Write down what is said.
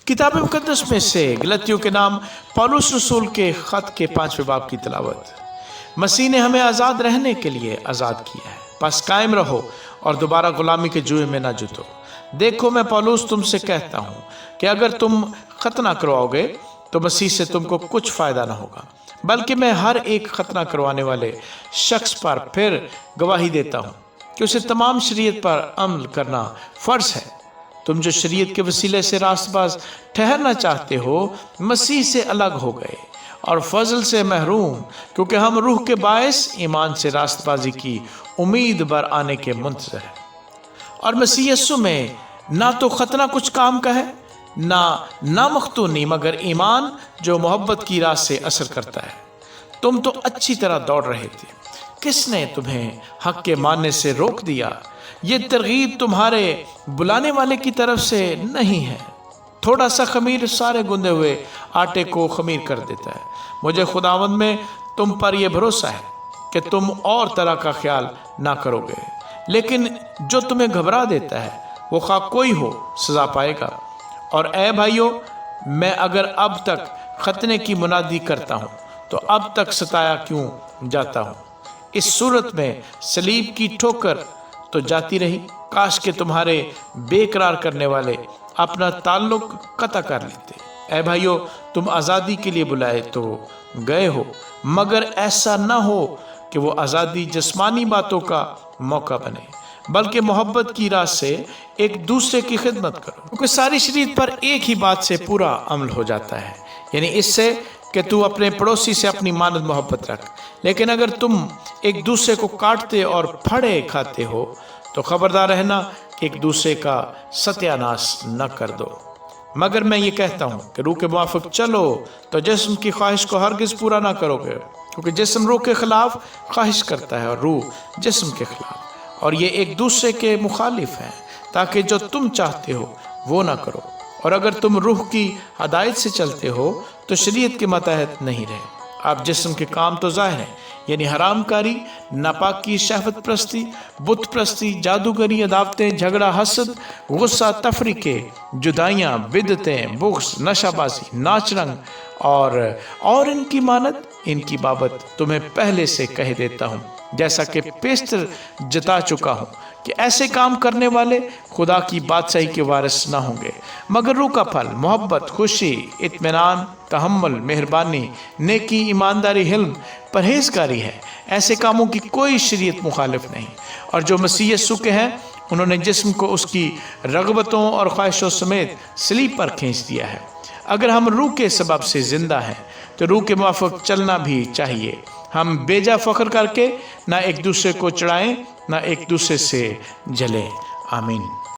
किताब मुकद्दस में से गलतियों के नाम पौलुस रसूल के ख़त के 5वें बाब की तिलावत। मसीह ने हमें आज़ाद रहने के लिए आज़ाद किया है, बस कायम रहो और दोबारा गुलामी के जुए में ना जुटो। देखो, मैं पौलुस तुमसे कहता हूँ कि अगर तुम खतना करवाओगे तो मसीह से तुमको कुछ फ़ायदा ना होगा, बल्कि मैं हर एक खतना करवाने वाले शख्स पर फिर गवाही देता हूँ कि उसे तमाम शरीयत पर अमल करना फ़र्ज है। तुम जो शरीयत के वसीले से रास्तबाज ठहरना चाहते हो, मसीह से अलग हो गए और फजल से महरूम, क्योंकि हम रूह के बायस ईमान से रास्तबाजी की उम्मीद पर आने के मुंतज़िर हैं। और मसीह यीशु में ना तो खतना कुछ काम का है, ना मख्तूनी, मगर ईमान जो मोहब्बत की राह से असर करता है। तुम तो अच्छी तरह दौड़ रहे थे, किसने तुम्हें हक के मानने से रोक दिया? ये तरगीब तुम्हारे बुलाने वाले की तरफ से नहीं है। थोड़ा सा खमीर सारे गुंदे हुए आटे को खमीर कर देता है। मुझे खुदावंद में तुम पर यह भरोसा है कि तुम और तरह का ख्याल ना करोगे, लेकिन जो तुम्हें घबरा देता है वो खा कोई हो सजा पाएगा। और ए भाइयों, मैं अगर अब तक खतने की मुनादी करता हूँ तो अब तक सताया क्यों जाता हूँ? इस सूरत में सलीब की ठोकर तो जाती रही। काश के तुम्हारे बेकरार करने वाले अपना ताल्लुक कता कर लेते। ऐ भाइयों, तुम आज़ादी के लिए बुलाए तो गए हो, मगर ऐसा ना हो कि वो आज़ादी जिस्मानी बातों का मौका बने, बल्कि मोहब्बत की राह से एक दूसरे की खिदमत करो, क्योंकि सारी शरीयत पर एक ही बात से पूरा अमल हो जाता है, यानी इससे कि तू अपने पड़ोसी से अपनी मानद मोहब्बत रख। लेकिन अगर तुम एक दूसरे को काटते और फड़े खाते हो तो खबरदार रहना कि एक दूसरे का सत्यानाश न कर दो। मगर मैं ये कहता हूँ कि रूह के मुआफिक चलो तो जिस्म की ख्वाहिश को हरगिज़ पूरा ना करोगे, क्योंकि जिस्म रूह के खिलाफ ख्वाहिश करता है और रूह जिस्म के खिलाफ, और ये एक दूसरे के मुखालिफ हैं, ताकि जो तुम चाहते हो वो ना करो। और अगर तुम रूह की हदायत से चलते हो तो शरीयत के मतहत नहीं रहे। आप जिस्म के काम तो ज़ाहिर हैं, यानी हरामकारी, नापाकी, शहवत प्रस्ती, बुत प्रस्ती, जादूगरी, अदावतें, झगड़ा, हसद, गुस्सा, तफरीके, जुदाइयाँ, बिदतें, बुग़्ज़, नशाबाजी, नाच रंग और इनकी मानद, इनकी बाबत तुम्हें पहले से कह देता हूँ, जैसा कि पेशतर जता चुका हूँ कि ऐसे काम करने वाले खुदा की बादशाही के वारिस ना होंगे। मगर रूह का फल मोहब्बत, खुशी, इत्मीनान, तहम्मुल, मेहरबानी, नेकी, ईमानदारी, हिल्म, परहेजगारी है। ऐसे कामों की कोई शरीयत मुखालिफ नहीं। और जो मसीह यीशु के हैं, उन्होंने जिस्म को उसकी रगबतों और ख्वाहिशों समेत सलीब पर खींच दिया है। अगर हम रूह के सबब से ज़िंदा हैं तो रूह के मुआफिक चलना भी चाहिए। हम बेजा फ़ख्र करके ना एक दूसरे को चढ़ाएं, ना एक दूसरे से जलें। आमीन।